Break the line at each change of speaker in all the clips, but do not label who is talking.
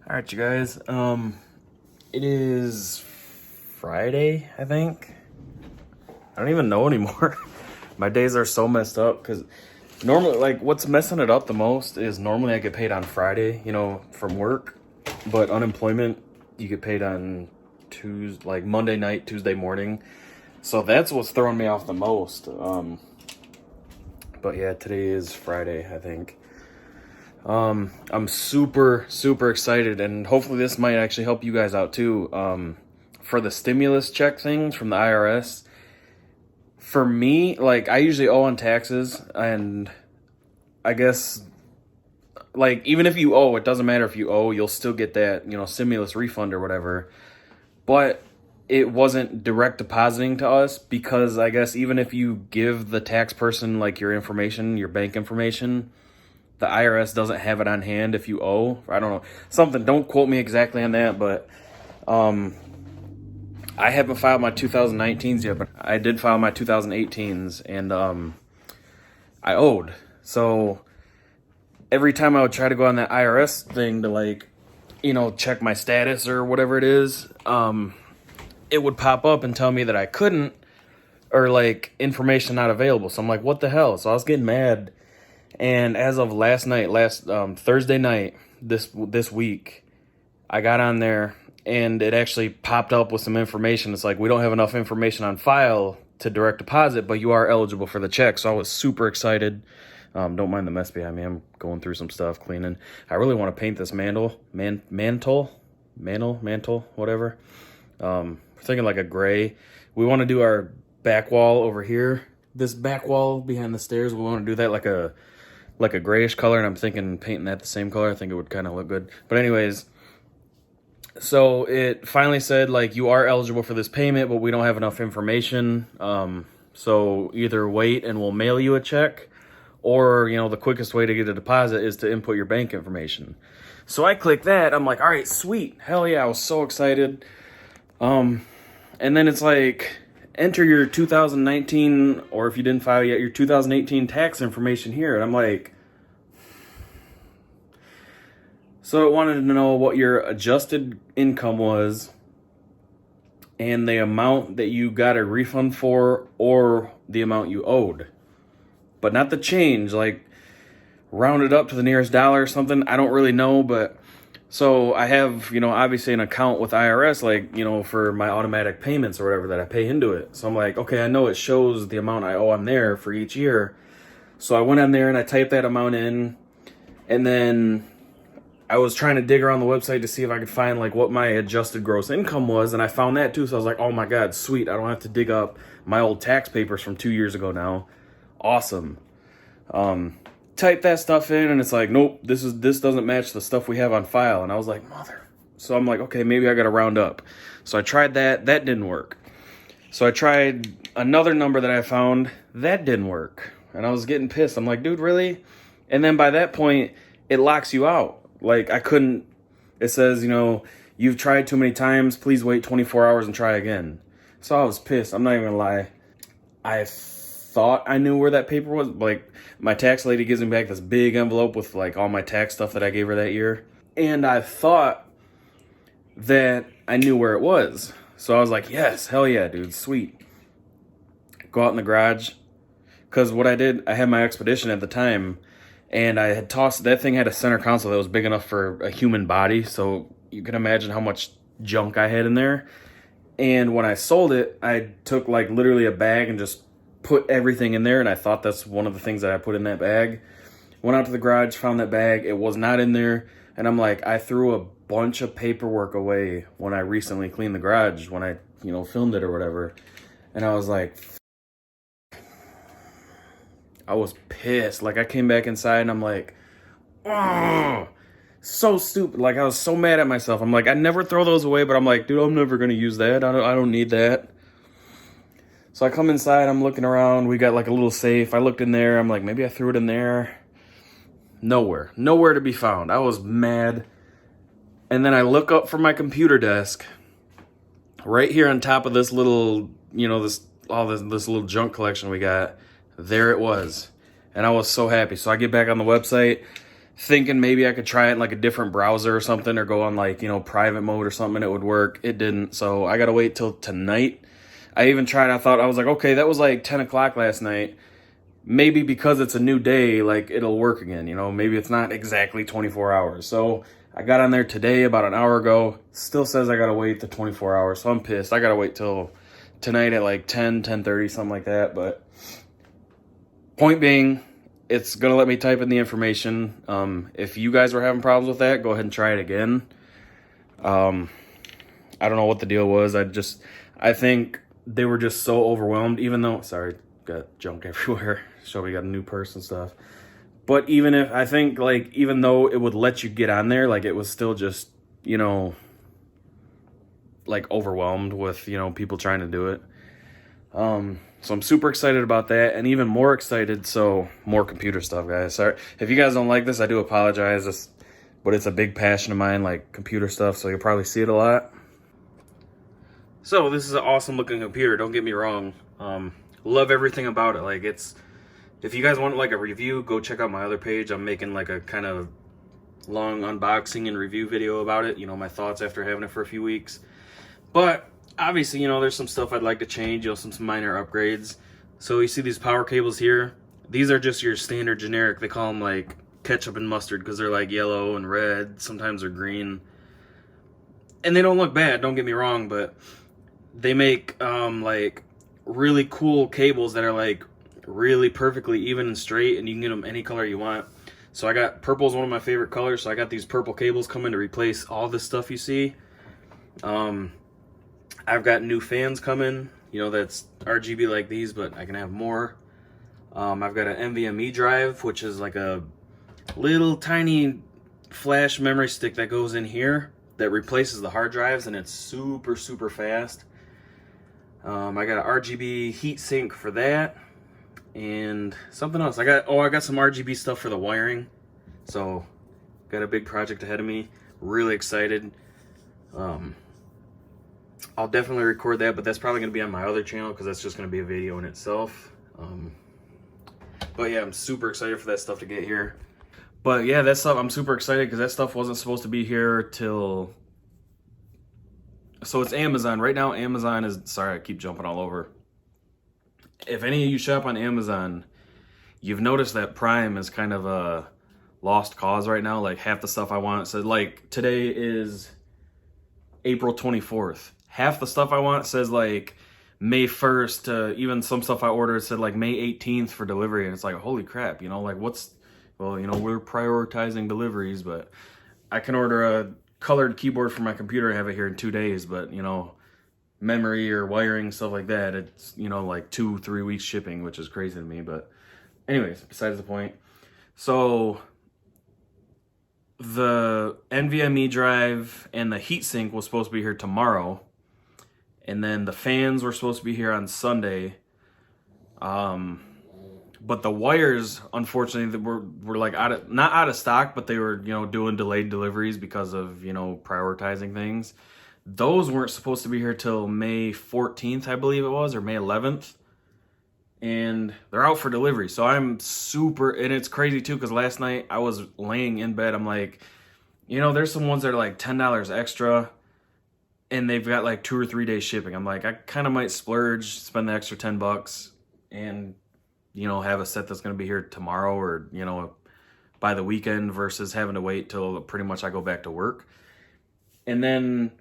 All right, you guys. It is Friday, I think. I don't even know anymore. My days are so messed up because normally, like, what's messing it up the most is normally I get paid on Friday, from work, but unemployment, you get paid on Tuesday, like Monday night, Tuesday morning. So that's what's throwing me off the most. But yeah, today is Friday, I think. I'm super excited, and hopefully this might actually help you guys out too. For the stimulus check things from the IRS, for me, like, I usually owe on taxes, and I guess, like, even if you owe, it doesn't matter if you owe, you'll still get that, stimulus refund or whatever. But it wasn't direct depositing to us because I guess even if you give the tax person, like, your information, your bank information, the IRS doesn't have it on hand if you owe. I don't know. Something, don't quote me exactly on that, but I haven't filed my 2019s yet, but I did file my 2018s, and I owed. So every time I would try to go on that IRS thing to, like, check my status or whatever it is, it would pop up and tell me that I couldn't, or, like, information not available. So I'm like, what the hell? So I was getting mad. And as of last Thursday night, this week, I got on there and it actually popped up with some information. It's like, we don't have enough information on file to direct deposit, but you are eligible for the check. So I was super excited. Don't mind the mess behind me. I'm going through some stuff, cleaning. I really want to paint this mantle, whatever. We're thinking like a gray. We want to do our back wall over here. This back wall behind the stairs, we want to do that like a grayish color, and I'm thinking painting that the same color. I think it would kind of look good. But anyways, so it finally said, like, you are eligible for this payment, but we don't have enough information. So either wait and we'll mail you a check, or, the quickest way to get a deposit is to input your bank information. So I click that. I'm like, all right, sweet. Hell yeah, I was so excited. And then it's like, enter your 2019, or if you didn't file yet, your 2018 tax information here. And I'm like, so it wanted to know what your adjusted income was and the amount that you got a refund for, or the amount you owed. But not the change, like, rounded up to the nearest dollar or something. I don't really know, but so I have, obviously an account with IRS, like, for my automatic payments or whatever that I pay into it. So I'm like, okay, I know it shows the amount I owe on there for each year. So I went on there and I typed that amount in, and then I was trying to dig around the website to see if I could find, like, what my adjusted gross income was, and I found that too. So I was like, oh my God, sweet. I don't have to dig up my old tax papers from 2 years ago now. Awesome. Type that stuff in, and it's like, nope, this doesn't match the stuff we have on file. And I was like, mother. So I'm like, okay, maybe I got to round up. So I tried that. That didn't work. So I tried another number that I found. That didn't work. And I was getting pissed. I'm like, dude, really? And then by that point, it locks you out. Like, I couldn't, it says, you've tried too many times. Please wait 24 hours and try again. So I was pissed. I'm not even going to lie. I thought I knew where that paper was. Like, my tax lady gives me back this big envelope with, like, all my tax stuff that I gave her that year. And I thought that I knew where it was. So I was like, yes, hell yeah, dude, sweet. Go out in the garage. Because what I did, I had my Expedition at the time, and I had tossed, that thing had a center console that was big enough for a human body. So you can imagine how much junk I had in there. And when I sold it, I took, like, literally a bag and just put everything in there, and I thought that's one of the things that I put in that bag. Went out to the garage, found that bag. It was not in there, and I'm like, I threw a bunch of paperwork away when I recently cleaned the garage, when I, filmed it or whatever. And I was like, I was pissed. Like, I came back inside, and I'm like, oh, so stupid. Like, I was so mad at myself. I'm like, I never throw those away, but I'm like, dude, I'm never gonna use that. I don't need that. So I come inside, I'm looking around, we got, like, a little safe. I looked in there, I'm like, maybe I threw it in there. Nowhere to be found. I was mad. And then I look up from my computer desk, right here on top of this little, this little junk collection we got. There it was. And I was so happy. So I get back on the website, thinking maybe I could try it in like a different browser or something, or go on like, you know, private mode or something, and it would work. It didn't, so I gotta wait till tonight. I even tried, I was like, okay, that was like 10 o'clock last night. Maybe because it's a new day, like it'll work again, you know, maybe it's not exactly 24 hours. So I got on there today about an hour ago, still says I gotta wait the 24 hours. So I'm pissed. I gotta wait till tonight at like 10:30, something like that. But point being, it's gonna let me type in the information. If you guys were having problems with that, go ahead and try it again. I don't know what the deal was. I think they were just so overwhelmed, even though, sorry, got junk everywhere. Shelby got a new purse and stuff. But I think, like, even though it would let you get on there, like, it was still just, you know, like, overwhelmed with, you know, people trying to do it. So I'm super excited about that, and even more excited, so more computer stuff, guys. Sorry. If you guys don't like this, I do apologize, but it's a big passion of mine, like, computer stuff, so you'll probably see it a lot. So this is an awesome looking computer, don't get me wrong. Love everything about it. Like, if you guys want like a review, go check out my other page. I'm making like a kind of long unboxing and review video about it, you know, my thoughts after having it for a few weeks. But obviously, you know, there's some stuff I'd like to change, you know, some minor upgrades. So you see these power cables here, these are just your standard generic, they call them like ketchup and mustard because they're like yellow and red, sometimes they're green, and they don't look bad, don't get me wrong, but they make like really cool cables that are like really perfectly even and straight, and you can get them any color you want. So I got purple is one of my favorite colors, so I got these purple cables coming to replace all this stuff you see. I've got new fans coming, you know, that's RGB like these, but I can have more. I've got an NVMe drive, which is like a little tiny flash memory stick that goes in here that replaces the hard drives, and it's super fast. I got an RGB heat sink for that, and something else. I got some RGB stuff for the wiring. So, got a big project ahead of me. Really excited. I'll definitely record that, but that's probably going to be on my other channel because that's just going to be a video in itself. But yeah, I'm super excited for that stuff to get here. But yeah, that stuff, I'm super excited because that stuff wasn't supposed to be here till... So it's Amazon. Right now, Amazon is... Sorry, I keep jumping all over. If any of you shop on Amazon, you've noticed that Prime is kind of a lost cause right now. Like, half the stuff I want said, like, today is April 24th. Half the stuff I want says, like, May 1st. Even some stuff I ordered said, like, May 18th for delivery. And it's like, holy crap, you know, like, what's... Well, you know, we're prioritizing deliveries, but I can order a colored keyboard for my computer and have it here in 2 days, but, you know, memory or wiring, stuff like that, it's, you know, like 2-3 weeks shipping, which is crazy to me. But anyways, besides the point. So the NVMe drive and the heatsink was supposed to be here tomorrow, and then the fans were supposed to be here on Sunday. But the wires, unfortunately, were like not out of stock, but they were, you know, doing delayed deliveries because of, you know, prioritizing things. Those weren't supposed to be here till May 14th, I believe it was, or May 11th. And they're out for delivery. So I'm super, and it's crazy too, because last night I was laying in bed. I'm like, you know, there's some ones that are like $10 extra, and they've got like 2 or 3 days shipping. I'm like, I kind of might splurge, spend the extra $10, and, you know, have a set that's going to be here tomorrow or, you know, by the weekend versus having to wait till pretty much I go back to work. And then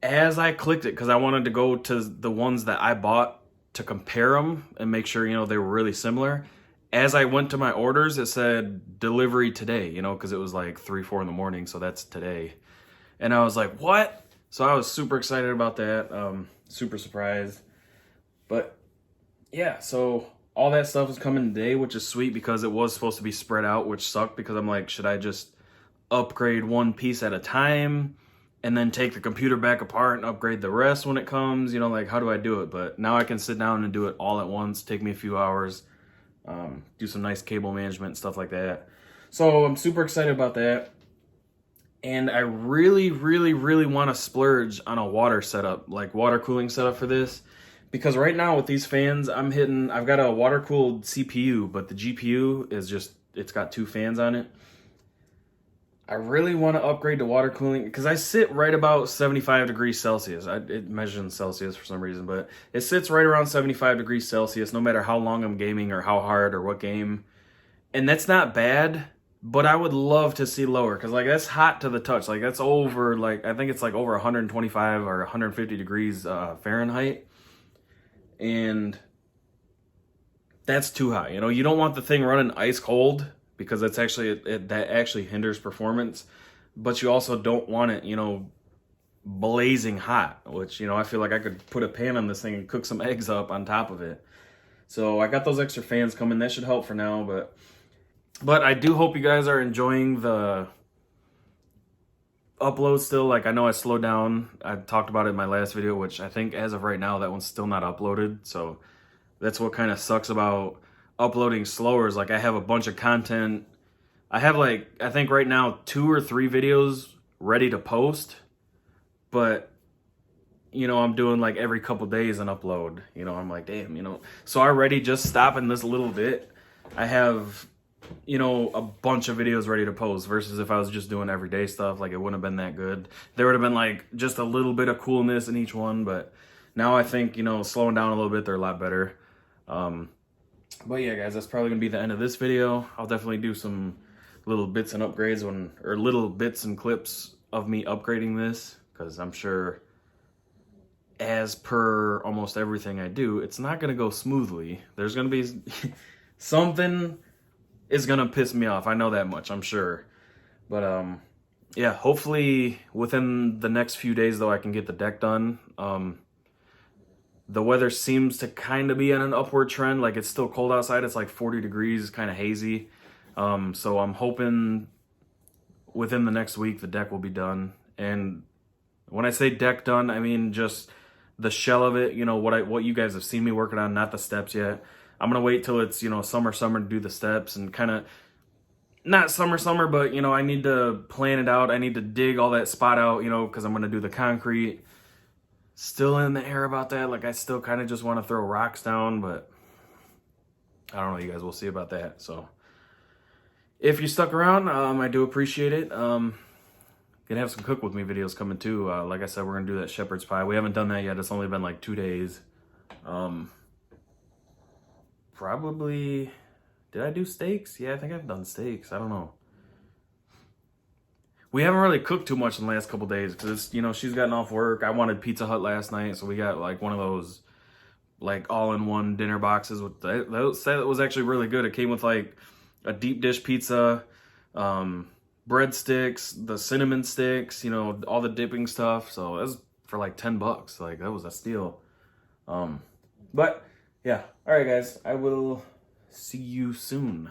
as I clicked it, because I wanted to go to the ones that I bought to compare them and make sure, you know, they were really similar. As I went to my orders, it said delivery today, you know, because it was like 3-4 in the morning. So that's today. And I was like, what? So I was super excited about that. Super surprised. But yeah, so all that stuff is coming today, which is sweet because it was supposed to be spread out, which sucked because I'm like, should I just upgrade one piece at a time and then take the computer back apart and upgrade the rest when it comes? You know, like, how do I do it? But now I can sit down and do it all at once, take me a few hours, do some nice cable management and stuff like that. So I'm super excited about that. And I really want to splurge on a water setup, like water cooling setup for this. Because right now with these fans, I've got a water-cooled CPU, but the GPU is just, it's got 2 fans on it. I really want to upgrade to water cooling because I sit right about 75 degrees Celsius. It measures in Celsius for some reason, but it sits right around 75 degrees Celsius no matter how long I'm gaming or how hard or what game. And that's not bad, but I would love to see lower because like that's hot to the touch. Like that's over, like I think it's like over 125 or 150 degrees Fahrenheit. And that's too high. You know, you don't want the thing running ice cold because that's actually that actually hinders performance, but you also don't want it, you know, blazing hot, which, you know, I feel like I could put a pan on this thing and cook some eggs up on top of it. So I got those extra fans coming. That should help for now, but I do hope you guys are enjoying the upload still. Like I know I slowed down. I talked about it in my last video, which I think as of right now that one's still not uploaded. So that's what kind of sucks about uploading slower, is like I have a bunch of content. I have like, I think right now 2 or 3 videos ready to post, but you know, I'm doing like every couple days an upload. You know, I'm like, damn, you know. So already just stopping this little bit, I have, you know, a bunch of videos ready to post versus if I was just doing everyday stuff, like it wouldn't have been that good. There would have been like just a little bit of coolness in each one, but now I think, you know, slowing down a little bit, they're a lot better. But yeah, guys, that's probably gonna be the end of this video. I'll definitely do some little bits and upgrades or little bits and clips of me upgrading this, because I'm sure as per almost everything I do, it's not gonna go smoothly. There's gonna be something is gonna piss me off. I know that much, I'm sure. But yeah, hopefully within the next few days though I can get the deck done. The weather seems to kind of be on an upward trend. Like it's still cold outside. It's like 40 degrees, kind of hazy. So I'm hoping within the next week the deck will be done. And when I say deck done, I mean just the shell of it. You know what you guys have seen me working on, not the steps yet. I'm gonna wait till it's, you know, summer to do the steps and kind of not summer, but you know I need to plan it out. I need to dig all that spot out, you know, because I'm gonna do the concrete. Still in the air about that. Like I still kind of just want to throw rocks down, but I don't know, you guys will see about that. So if you stuck around, I do appreciate it. Gonna have some cook with me videos coming too. Like I said, we're gonna do that shepherd's pie. We haven't done that yet. It's only been like 2 days. Probably, did I do steaks? Yeah, I think I've done steaks. I don't know. We haven't really cooked too much in the last couple days because, you know, she's gotten off work. I wanted Pizza Hut last night, so we got like one of those like all-in-one dinner boxes with that was actually really good. It came with like a deep dish pizza, breadsticks, the cinnamon sticks, you know, all the dipping stuff. So it was for like $10. Like that was a steal. But yeah, all right, guys, I will see you soon.